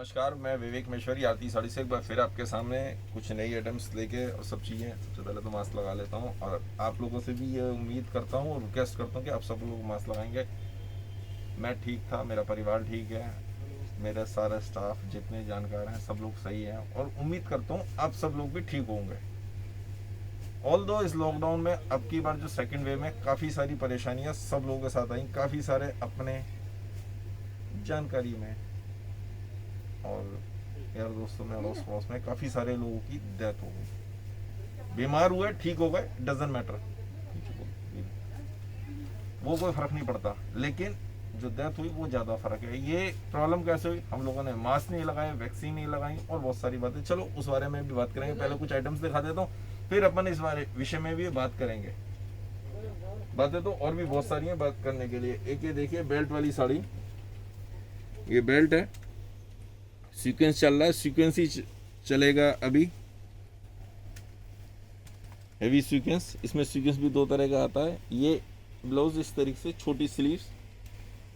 नमस्कार, मैं विवेक मेश्वरी आरती साड़ी से एक बार फिर आपके सामने कुछ नई आइटम्स लेके और सब चीज़ें। सबसे पहले तो मास्क लगा लेता हूँ और आप लोगों से भी ये उम्मीद करता हूँ और रिक्वेस्ट करता हूँ कि आप सब लोग मास्क लगाएंगे। मैं ठीक था, मेरा परिवार ठीक है, मेरा सारा स्टाफ जितने जानकार हैं सब लोग सही हैं और उम्मीद करता हूँ आप सब लोग भी ठीक होंगे। ऑल दो इस लॉकडाउन में अब की बार जो सेकेंड वेव में काफ़ी सारी परेशानियाँ सब लोगों के साथ आई, काफ़ी सारे अपने जानकारी में और यार दोस्तों में अड़ोस पड़ोस में काफ़ी सारे लोगों की डेथ हो गई। बीमार हुए, ठीक हो गए, डजेंट मैटर, वो कोई फर्क नहीं पड़ता, लेकिन जो डेथ हुई वो ज़्यादा फर्क है। ये प्रॉब्लम कैसे हुई? हम लोगों ने मास्क नहीं लगाए, वैक्सीन नहीं लगाई और बहुत सारी बातें। चलो उस बारे में भी बात करेंगे, पहले कुछ आइटम्स दिखा देता हूँ, फिर अपन इस बारे विषय में भी बात करेंगे। बातें तो और भी बहुत सारी हैं बात करने के लिए। एक ये देखिए बेल्ट वाली साड़ी, ये बेल्ट है, सीक्वेंस चल रहा है, सीक्वेंस ही चलेगा अभी, हेवी सीक्वेंस। इसमें सीक्वेंस भी दो तरह का आता है। ये ब्लाउज इस तरीके से छोटी स्लीव्स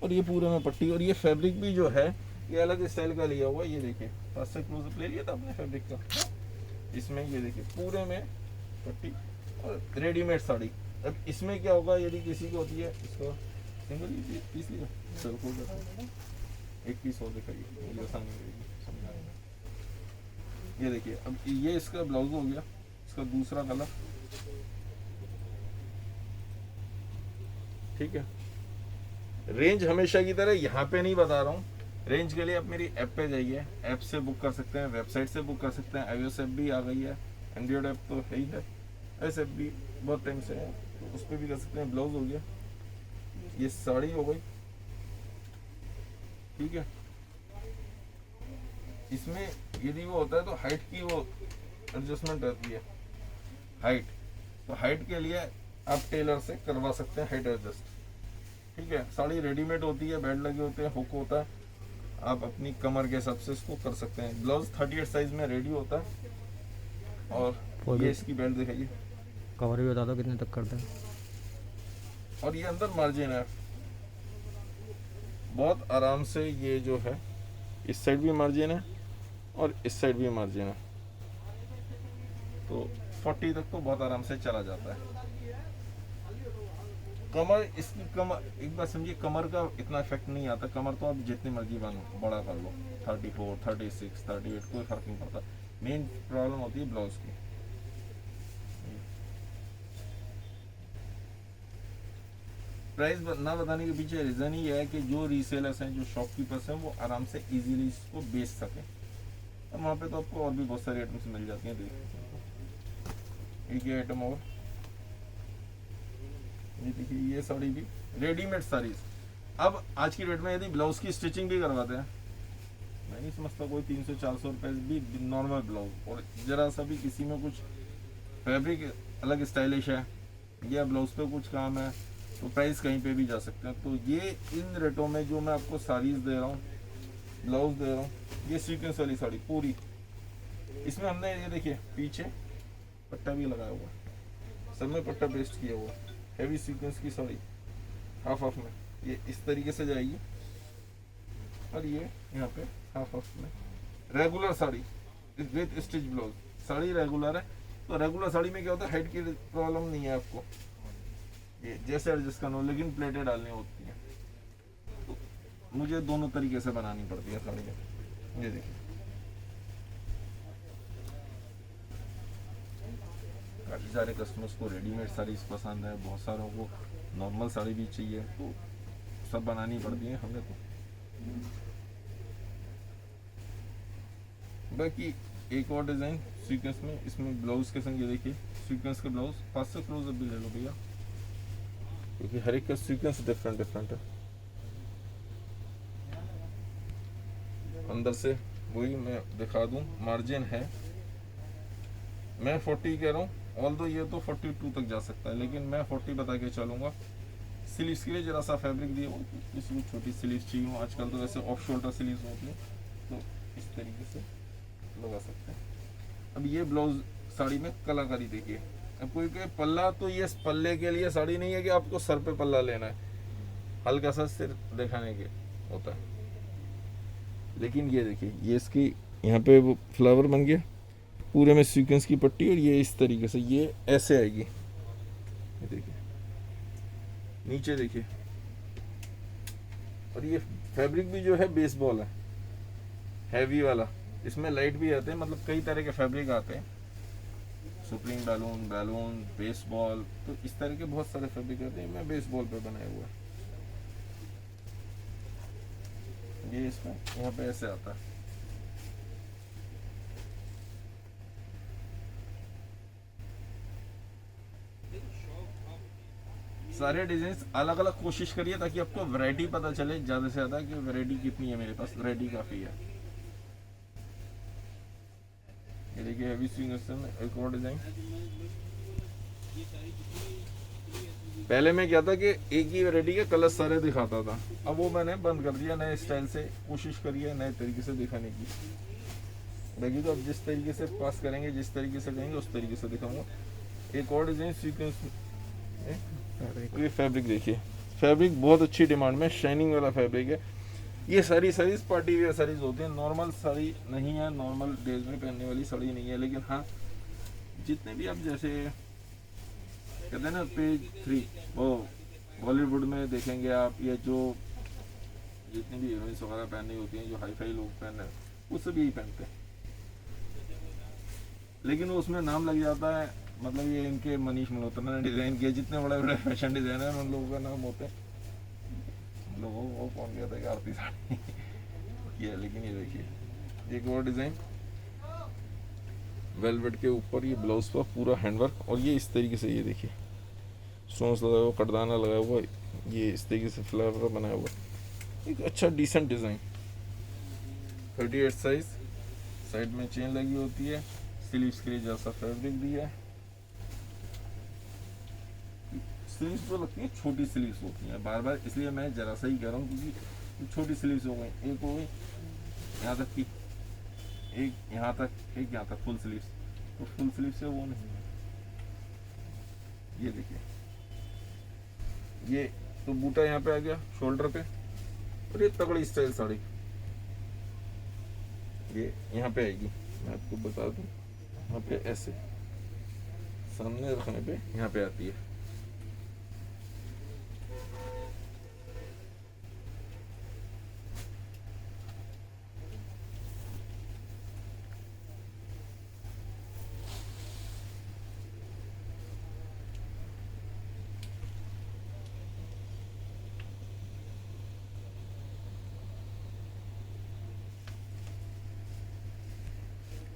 और ये पूरे में पट्टी, और ये फैब्रिक भी जो है ये अलग स्टाइल का लिया हुआ है। ये देखिए पास से क्लोजअप ले लिया था अपने फैब्रिक का। इसमें ये देखिए पूरे में पट्टी और रेडीमेड साड़ी। अब इसमें क्या होगा यदि किसी को होती है, इसको सिंगल पीस लिया, चलो खोल देता हूं। एक पीस और दिखाइए, ये समझाएंगे। ये देखिए अब ये इसका ब्लाउज हो गया, इसका दूसरा कलर, ठीक है। रेंज हमेशा की तरह यहाँ पे नहीं बता रहा हूँ, रेंज के लिए आप मेरी ऐप पे जाइए, ऐप से बुक कर सकते हैं, वेबसाइट से बुक कर सकते हैं। iOS ऐप भी आ गई है, एंड्रॉइड ऐप तो है ही है, ऐसे ऐप भी बहुत टाइम से है तो उस पर भी कर सकते हैं। ब्लाउज हो गया, ये साड़ी हो गई, ठीक है। इसमें यदि वो होता है तो हाइट की वो एडजस्टमेंट रहती है, हाइट, तो हाइट के लिए आप टेलर से करवा सकते हैं हाइट एडजस्ट, ठीक है। साड़ी रेडीमेड होती है, बेल्ट लगे होते हैं, हुक होता है, आप अपनी कमर के हिसाब से इसको कर सकते हैं। ब्लाउज 38 साइज में रेडी होता है और ये इसकी बेल्ट दिखाइए, कवर भी बता दो कितने तक करते हैं। और ये अंदर मार्जिन है, बहुत आराम से ये जो है इस साइड भी मार्जिन है और इस साइड भी मार्जिन है, तो 40 तक तो बहुत आराम से चला जाता है। कमर इसकी, कमर एक बात समझिए, कमर का इतना इफेक्ट नहीं आता। कमर तो आप जितनी मर्जी बड़ा कर लो, 34, 36, 38, कोई फर्क नहीं पड़ता। मेन प्रॉब्लम होती है ब्लाउज की। प्राइस ना बताने के पीछे रीजन ही है कि जो रीसेलर्स हैं, जो शॉपकीपर्स हैं, वो आराम से इजीली इसको बेच सकें। अब वहाँ पे तो आपको और भी बहुत सारी आइटम्स मिल जाती हैं। देखिए एक आइटम और, ये देखिए ये साड़ी भी रेडीमेड साड़ीज। अब आज की डेट में यदि ब्लाउज की स्टिचिंग भी करवाते हैं, मैं नहीं समझता कोई 300-400 रुपए भी नॉर्मल ब्लाउज, और जरा सा भी किसी में कुछ फैब्रिक अलग स्टाइलिश है या ब्लाउज पे कुछ काम है तो प्राइस कहीं पे भी जा सकते हैं। तो ये इन रेटों में जो मैं आपको साड़ीज दे रहा हूँ, ब्लाउज दे रहा हूँ, ये सीक्वेंस वाली साड़ी पूरी, इसमें हमने ये देखिए पीछे पट्टा भी लगाया हुआ है, सब में पट्टा पेस्ट किया हुआ है। हैवी सीक्वेंस की साड़ी हाफ हाफ में ये इस तरीके से जाएगी, और ये यहाँ पे हाफ हाफ में regular sari with stitch blouse. Sari regular है, तो रेगुलर साड़ी में क्या होता है, हाइट की प्रॉब्लम नहीं है आपको, ये जैसे एडजस्ट करना हो, लेकिन प्लेटें डालनी होती हैं तो मुझे दोनों तरीके से बनानी पड़ती है साड़ियाँ। ये देखिए काफ़ी सारे कस्टमर्स को रेडीमेड साड़ीज पसंद है, बहुत सारों को नॉर्मल साड़ी भी चाहिए, तो सब बनानी पड़ती है हमने तो। बाकी एक और डिज़ाइन सीक्वेंस में, इसमें ब्लाउज के संग ये देखिए सीक्वेंस का ब्लाउज, पास से क्लोजअप भी ले लो भैया, क्योंकि हर एक का सीक्वेंस डिफरेंट डिफरेंट है। अंदर से वही मैं दिखा दूं, मार्जिन है, मैं 40 कह रहा हूँ, ऑल दो ये तो 42 तक जा सकता है, लेकिन मैं 40 बता के चलूँगा। स्लीव्स के लिए जरा सा फैब्रिक दिए हो, किसी को छोटी स्लीव्स चाहिए हो, आजकल तो वैसे ऑफ शोल्डर स्लीव्स होती हैं, तो इस तरीके से लगा सकते हैं। अब ये ब्लाउज साड़ी में कलाकारी देखिए, अब कोई कहे पल्ला, तो ये पल्ले के लिए साड़ी नहीं है कि आपको सर पे पल्ला लेना है, हल्का सा सिर दिखाने के होता है। लेकिन ये देखिए, ये इसकी यहाँ पे वो फ्लावर बन गया, पूरे में सीक्वेंस की पट्टी, और ये इस तरीके से ये ऐसे आएगी। ये देखिए नीचे देखिए, और ये फैब्रिक भी जो है बेसबॉल है, हैवी वाला। इसमें लाइट भी आते हैं, मतलब कई तरह के फैब्रिक आते हैं, सुप्रीम बैलून, बैलून, बेसबॉल, तो इस तरह के बहुत सारे फैब्रिक आते हैं। मैं बेसबॉल पे बनाया हुआ है ये, इसमें यहाँ पे ऐसे आता है। सारे डिजाइन अलग अलग कोशिश करिए ताकि आपको वैरायटी पता चले ज़्यादा से ज़्यादा कि वैरायटी कितनी है। मेरे पास वैरायटी काफ़ी है। ये देखिए हैवी स्विंग में एक और डिज़ाइन। पहले मैं क्या था कि एक ही वैरायटी के कलर सारे दिखाता था, अब वो मैंने बंद कर दिया। नए स्टाइल से कोशिश करिए, नए तरीके से दिखाने की। देखिए तो अब जिस तरीके से पास करेंगे, जिस तरीके से कहेंगे, उस तरीके से दिखाऊंगा। एक और डिज़ाइन सीक्वेंस, ये फैब्रिक देखिए, फैब्रिक बहुत अच्छी डिमांड में, शाइनिंग वाला फैब्रिक है। ये सारी साड़ीज पार्टी वेयर साड़ीज होती हैं, नॉर्मल साड़ी नहीं है, नॉर्मल डेज में पहनने वाली साड़ी नहीं है। लेकिन हाँ, जितने भी आप जैसे कहते हैं ना पेज 3, वो बॉलीवुड में देखेंगे आप, ये जो जितनी भी हीरोइंस वगैरह पहनी होती हैं, जो हाई फाई लोग पहने, वो सब यही पहनते हैं। लेकिन वो उसमें नाम लग जाता है, मतलब ये इनके मनीष मल्होत्रा ने डिज़ाइन किया, जितने बड़े बड़े फैशन डिज़ाइनर हैं उन लोगों का नाम होता है। लोगों को कौन कहता है कि आरती साड़ी ये। लेकिन ये देखिए एक और डिज़ाइन, वेलवेट के ऊपर ये ब्लाउज पर पूरा हैंडवर्क, और ये इस तरीके से, ये देखिए स्टोन्स लगाया हुआ, कटदाना लगाया हुआ, ये इस तरीके से फ्लावर बनाया हुआ, एक अच्छा डिसेंट डिज़ाइन। 38 साइज, साइड में चेन लगी होती है, स्लीव्स के लिए जैसा फैब्रिक दिया है। स्लीव्स जो लगती है छोटी स्लीव्स होती हैं, बार बार इसलिए मैं जरा सा ही कह रहा हूँ, क्योंकि छोटी स्लीव्स हो गई, एक हो गई यहाँ तक की, एक यहाँ तक, एक यहाँ तक फुल स्लीव्स, तो फुल स्लीव से वो नहीं है। ये देखिए, ये तो बूटा यहाँ पे आ गया शोल्डर पे, और ये तगड़ी स्टाइल साड़ी ये यहाँ पे आएगी। मैं आपको बता दूँ, यहाँ पे ऐसे सामने रखने पे यहाँ पे आती है।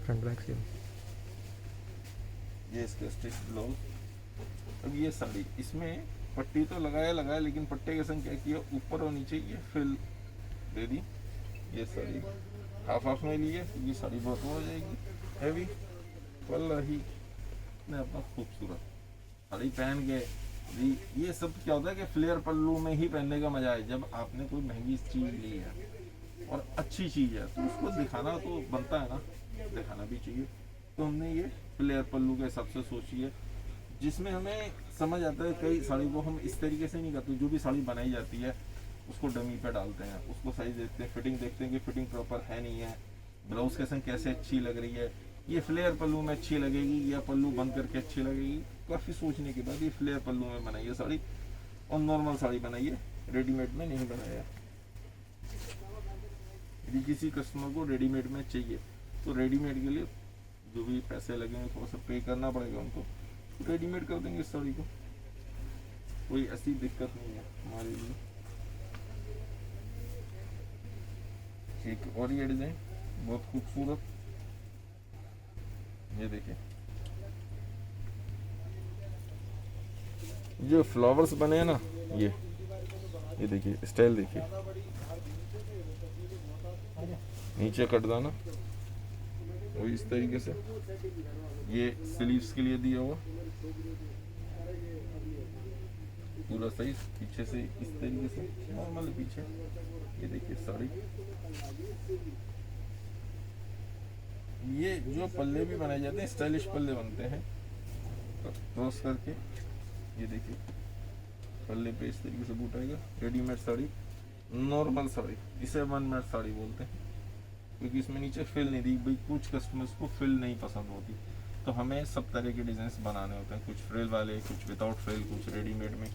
फ्रंट बैक से ये इसका स्टिच ब्लाउज। अब ये साड़ी, इसमें पट्टी तो लगाया लेकिन पट्टे के संग क्या किया, ऊपर और नीचे ये फिल दे दी। ये साड़ी हाफ हाफ में ली है क्योंकि साड़ी बहुत हो जाएगी हैवी। वल्लाही ने अपना खूबसूरत साड़ी पहन के जी, ये सब क्या होता है कि फ्लेयर पल्लू में ही पहनने का मजा है। जब आपने कोई महंगी चीज ली है और अच्छी चीज है तो उसको दिखाना तो बनता है ना, दिखाना भी चाहिए। तो हमने ये फ्लेयर पल्लू के हिसाब से सोची है, जिसमें हमें समझ आता है कई साड़ी को हम इस तरीके से नहीं करते। जो भी साड़ी बनाई जाती है उसको डमी पे डालते हैं, उसको साइज देखते हैं, फिटिंग देखते हैं कि फिटिंग प्रॉपर है नहीं है, ब्लाउज के संग कैसे अच्छी लग रही है, ये फ्लेयर पल्लू में अच्छी लगेगी या पल्लू बंद करके अच्छी लगेगी। काफ़ी सोचने के बाद ये फ्लेयर पल्लू में बनाई है साड़ी, और नॉर्मल साड़ी बनाई है, रेडीमेड में नहीं बनाया। यदि किसी कस्टमर को रेडीमेड में चाहिए तो रेडीमेड के लिए जो भी पैसे लगेंगे थोड़ा सा पे करना पड़ेगा उनको, रेडीमेड कर देंगे इस साड़ी को, कोई ऐसी दिक्कत नहीं है हमारे लिए। एक और ये डिजाइन बहुत खूबसूरत, ये देखिए जो फ्लावर्स बने हैं ना, ये देखिए स्टाइल देखिए, नीचे कटदाना वो इस तरीके से, ये स्लीव्स के लिए दिया हुआ पूरा साइज, पीछे से इस तरीके से नॉर्मल पीछे। ये देखिए साड़ी, ये जो पल्ले भी बनाए जाते हैं स्टाइलिश पल्ले बनते हैं क्रॉस करके। ये देखिए पल्ले पे इस तरीके से बूट आएगा। रेडीमेड साड़ी, नॉर्मल साड़ी, इसे वन मेड साड़ी बोलते हैं। क्योंकि इसमें नीचे फिल नहीं दी भाई, कुछ कस्टमर्स को फिल नहीं पसंद होती, तो हमें सब तरह के डिज़ाइन बनाने होते हैं, कुछ फ्रिल वाले, कुछ विदाउट फ्रिल, कुछ रेडीमेड में,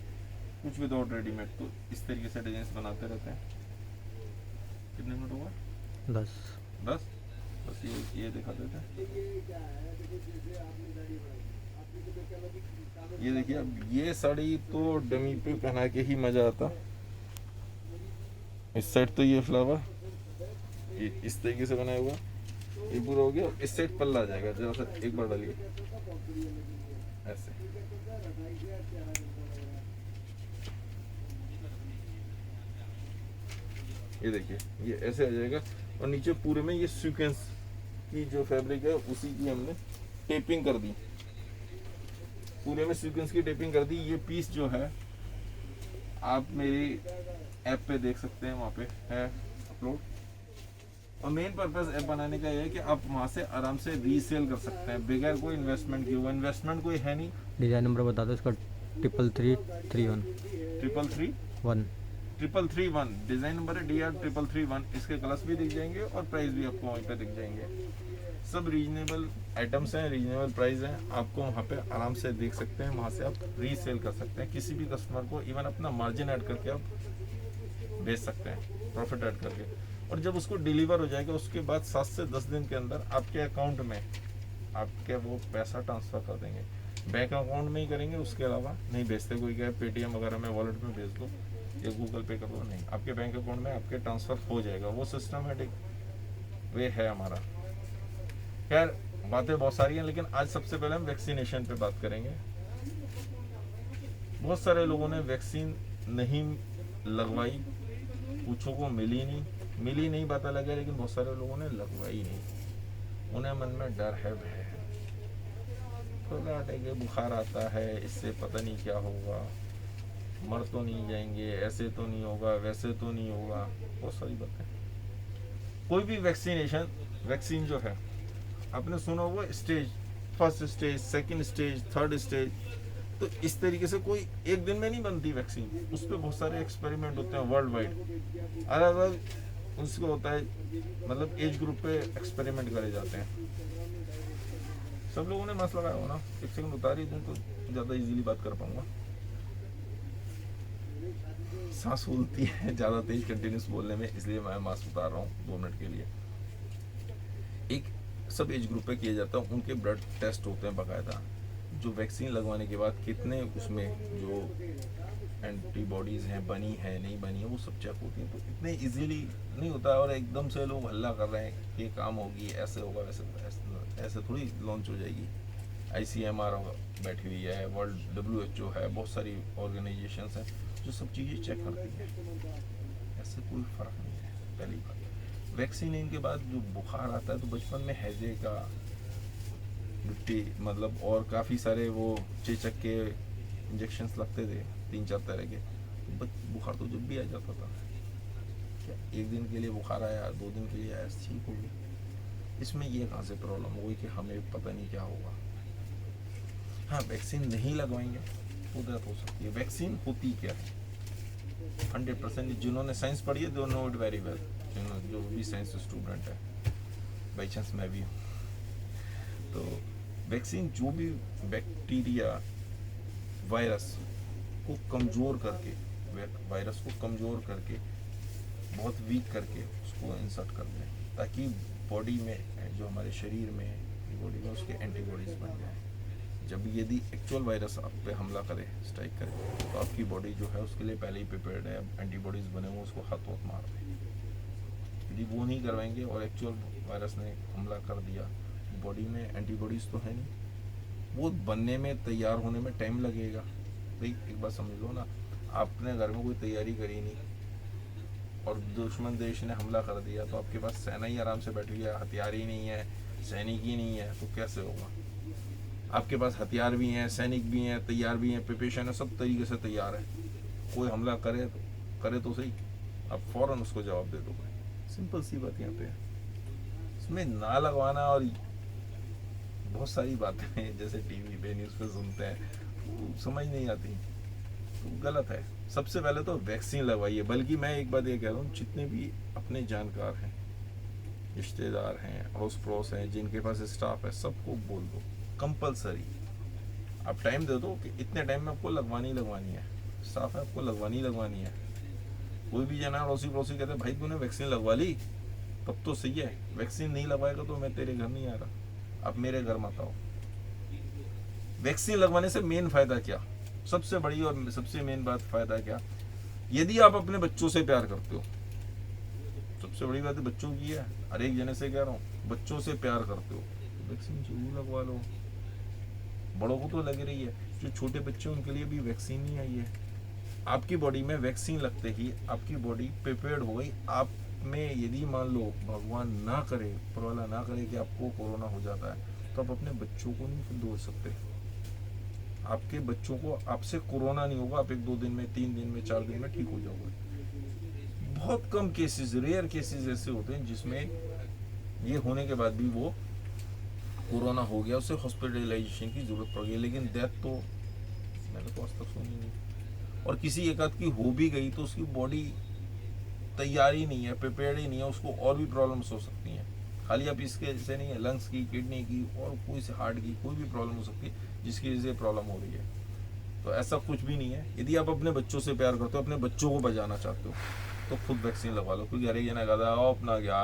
कुछ विदाउट रेडीमेड, तो इस तरीके से डिज़ाइन बनाते रहते हैं। कितने मिनट हुआ? 10 10। बस ये दिखा देते हैं। ये देखिए, अब ये साड़ी तो डमी पे पहना के ही मज़ा आता। इस साइड तो ये फ्लावर ये इस तरीके से बनाया हुआ, ये पूरा हो गया। इस साइड पल्ला आ जाएगा, जरा सा एक बार डालिए ऐसे। ये देखिए, ये ऐसे आ जाएगा, और नीचे पूरे में ये सीक्वेंस की जो फैब्रिक है उसी की हमने टेपिंग कर दी, पूरे में सीक्वेंस की टेपिंग कर दी। ये पीस जो है आप मेरी ऐप पे देख सकते हैं, वहाँ पे है अपलोड। और मेन पर्पस ऐप बनाने का ये है कि आप वहाँ से आराम से रीसेल कर सकते हैं बगैर कोई इन्वेस्टमेंट की। वो इन्वेस्टमेंट कोई है नहीं। डिज़ाइन नंबर बता दो इसका। 33331 33331 डिजाइन नंबर है DR33331। इसके कलर्स भी दिख जाएंगे और प्राइस भी आपको वहीं पे दिख जाएंगे। सब रीजनेबल आइटम्स हैं, रीजनेबल प्राइस हैं, आपको वहाँ पे आराम से देख सकते हैं, वहाँ से आप रीसेल कर सकते हैं किसी भी कस्टमर को। इवन अपना मार्जिन ऐड करके आप बेच सकते हैं, प्रॉफिट ऐड करके। और जब उसको डिलीवर हो जाएगा उसके बाद 7 से 10 दिन के अंदर आपके अकाउंट में आपके वो पैसा ट्रांसफ़र कर देंगे। बैंक अकाउंट में ही करेंगे, उसके अलावा नहीं भेजते। कोई क्या पेटीएम वगैरह में वॉलेट में भेज दो या गूगल पे कर दो, नहीं, आपके बैंक अकाउंट में आपके ट्रांसफ़र हो जाएगा। वो सिस्टमेटिक वे है हमारा। खैर बातें बहुत सारी हैं, लेकिन आज सबसे पहले हम वैक्सीनेशन पे बात करेंगे। बहुत सारे लोगों ने वैक्सीन नहीं लगवाई, कुछों को मिली नहीं पता लगा, लेकिन बहुत सारे लोगों ने लगवाई नहीं। उन्हें मन में डर है, भय है, के बुखार आता है, इससे पता नहीं क्या होगा, मर तो नहीं जाएंगे, ऐसे तो नहीं होगा, वैसे तो नहीं होगा, बहुत सारी बातें। कोई भी वैक्सीन जो है, आपने सुना हुआ stage, first stage, second stage, third stage, तो इस तरीके से कोई एक दिन में नहीं बनती वैक्सीन। उस पर बहुत सारे एक्सपेरिमेंट होते हैं वर्ल्ड वाइड, अलग अलग उसको होता है, मतलब एज ग्रुप पे एक्सपेरिमेंट करे जाते हैं। सब लोगों ने मास्क लगाया हो ना? एक सेकंड उतार ही दूं तो ज़्यादा इजीली बात कर पाऊंगा। सांस फूलती है ज़्यादा तेज कंटिन्यूस बोलने में, इसलिए मैं मास्क उतार रहा हूँ 2 मिनट के लिए। एक सब एज ग्रुप पे किया जाता है, उनके ब्लड टेस्ट होते हैं बाकायदा, जो वैक्सीन लगवाने के बाद कितने उसमें जो एंटीबॉडीज़ हैं बनी है नहीं बनी है, वो सब चेक होती हैं। तो इतने इजीली नहीं होता, और एकदम से लोग हल्ला कर रहे हैं कि काम होगी, ऐसे होगा, ऐसे थोड़ी लॉन्च हो जाएगी। ICMR बैठी हुई है, वर्ल्ड WHO है, बहुत सारी ऑर्गेनाइजेशंस हैं जो सब चीज़ें चेक करती हैं। ऐसे कोई फ़र्क नहीं है। पहली बात, वैक्सीन के बाद जो बुखार आता है, तो बचपन में हैजे का मतलब और काफ़ी सारे वो चेचक के इंजेक्शंस लगते थे, 3-4 तरह के। बुखार तो जब भी आ जाता था, क्या एक दिन के लिए बुखार आया, 2 दिन के लिए आया, ठीक हो गया। इसमें ये कहाँ से प्रॉब्लम हो गई कि हमें पता नहीं क्या होगा। हाँ, वैक्सीन नहीं लगवाएंगे तो डेथ हो सकती है। वैक्सीन होती क्या है 100%, जिन्होंने साइंस पढ़ी है they know it very well, जो भी साइंस स्टूडेंट है, बाई चांस मैं भी हूँ। तो वैक्सीन जो भी बैक्टीरिया वायरस को कमज़ोर करके, बहुत वीक करके उसको इंसर्ट कर दें, ताकि बॉडी में, जो हमारे शरीर में, बॉडी में उसके एंटीबॉडीज़ बन जाए। जब यदि एक्चुअल वायरस आप पे हमला करे, स्ट्राइक करे, तो आपकी बॉडी जो है उसके लिए पहले ही प्रिपेयर्ड है, एंटीबॉडीज़ बने हुए, उसको हाथ मार दें। यदि वो नहीं करवाएंगे और एक्चुअल वायरस ने हमला कर दिया, बॉडी में एंटीबॉडीज़ तो है नहीं, वो बनने में, तैयार होने में टाइम लगेगा। भाई एक बात समझ लो ना, आपने घर में कोई तैयारी करी नहीं और दुश्मन देश ने हमला कर दिया, तो आपके पास सेना ही आराम से बैठी है, हथियार ही नहीं है, सैनिक ही नहीं है, तो कैसे होगा? आपके पास हथियार भी हैं, सैनिक भी हैं, तैयार भी हैं, प्रिपरेशन है, सब तरीके से तैयार है। कोई हमला करे तो सही, आप फ़ौरन उसको जवाब दे दो। सिंपल सी बात यहाँ पे है। इसमें ना लगवाना और बहुत सारी बातें हैं, जैसे टीवी पे, न्यूज़ पे सुनते हैं, तो समझ नहीं आती, तो गलत है। सबसे पहले तो वैक्सीन लगवाइए। बल्कि मैं एक बात ये कह रहा हूँ, जितने भी अपने जानकार हैं रिश्तेदार हैं, अड़ोस पड़ोस हैं, जिनके पास स्टाफ है, सबको बोल दो कंपलसरी। आप टाइम दे दो कि इतने टाइम में आपको लगवानी है, स्टाफ है आपको लगवानी है। कोई भी जना अड़ोसी पड़ोसी कहते भाई तूने वैक्सीन लगवा ली, तब तो सही है, वैक्सीन नहीं लगवाएगा तो मैं तेरे घर नहीं आ रहा, आप मेरे घर मत आओ। वैक्सीन लगवाने से मेन फायदा क्या, सबसे बड़ी और सबसे मेन बात फायदा क्या, यदि आप अपने बच्चों से प्यार करते हो, सबसे बड़ी बात बच्चों की है, हर एक जने से कह रहा हूँ, बच्चों से प्यार करते हो तो वैक्सीन जरूर लगवा लो। बड़ों को तो लग रही है, जो छोटे बच्चे उनके लिए भी वैक्सीन नहीं आई है। आपकी बॉडी में वैक्सीन लगते ही आपकी बॉडी प्रिपेयर्ड हो गई। आप में यदि मान लो भगवान ना करे, परवाला ना करे कि आपको कोरोना हो जाता है, तो आप अपने बच्चों को नहीं दूर सकते। आपके बच्चों को आपसे कोरोना नहीं होगा, आप 1-2 दिन में, 3 दिन में, 4 दिन में ठीक हो जाओगे। बहुत कम केसेस, रेयर केसेस ऐसे होते हैं जिसमें ये होने के बाद भी वो कोरोना हो गया, उसे हॉस्पिटलाइजेशन की जरूरत पड़ गई, लेकिन डेथ तो मैंने तो आज तक सुनी नहीं। और किसी एक आध की हो भी गई तो उसकी बॉडी तैयार ही नहीं है, प्रिपेयर्ड ही नहीं है, उसको और भी प्रॉब्लम्स हो सकती हैं। खाली आप इसके जैसे नहीं है, लंग्स की, किडनी की और कोई से हार्ट की कोई भी प्रॉब्लम हो सकती है जिसकी वजह से प्रॉब्लम हो रही है। तो ऐसा कुछ भी नहीं है। यदि आप अपने बच्चों से प्यार करते हो, अपने बच्चों को बचाना चाहते हो, तो खुद वैक्सीन लगवा लो। क्योंकि हर एक जना कहता है अपना क्या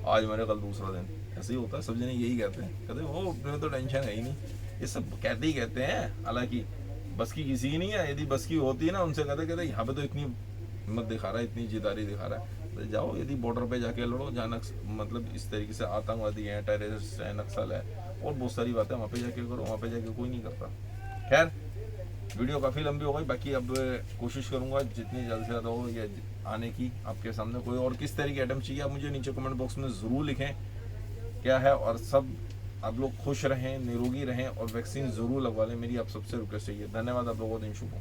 आज मेरे कल दूसरा दिन, ऐसे ही होता है, सब जने यही कहते हैं, कहते वो अपने तो टेंशन है ही नहीं। ये सब कहते ही कहते हैं, हालांकि बस की किसी की नहीं है। यदि बस की होती है ना, उनसे कहते यहाँ पे तो इतनी हिम्मत दिखा रहा है, इतनी जिदारी दिखा रहा है, तो जाओ यदि बॉर्डर पे जाके लड़ो, जहाँ मतलब इस तरीके से आतंकवादी हैं, टेररिस्ट हैं, नक्सल है और बहुत सारी बातें, वहाँ पे जाके करो, वहाँ पे जाके कोई नहीं करता। खैर वीडियो काफ़ी लंबी हो गई, बाकी अब कोशिश करूँगा जितनी जल्द से ज़्यादा हो या आने की आपके सामने। कोई और किस तरह की आइटम चाहिए आप मुझे नीचे कमेंट बॉक्स में ज़रूर लिखें क्या है। और सब आप लोग खुश रहें, निरोगी रहें और वैक्सीन ज़रूर लगवा लें, मेरी आप सबसे रिक्वेस्ट चाहिए। धन्यवाद, आप लोगों को दिन शुभ हो।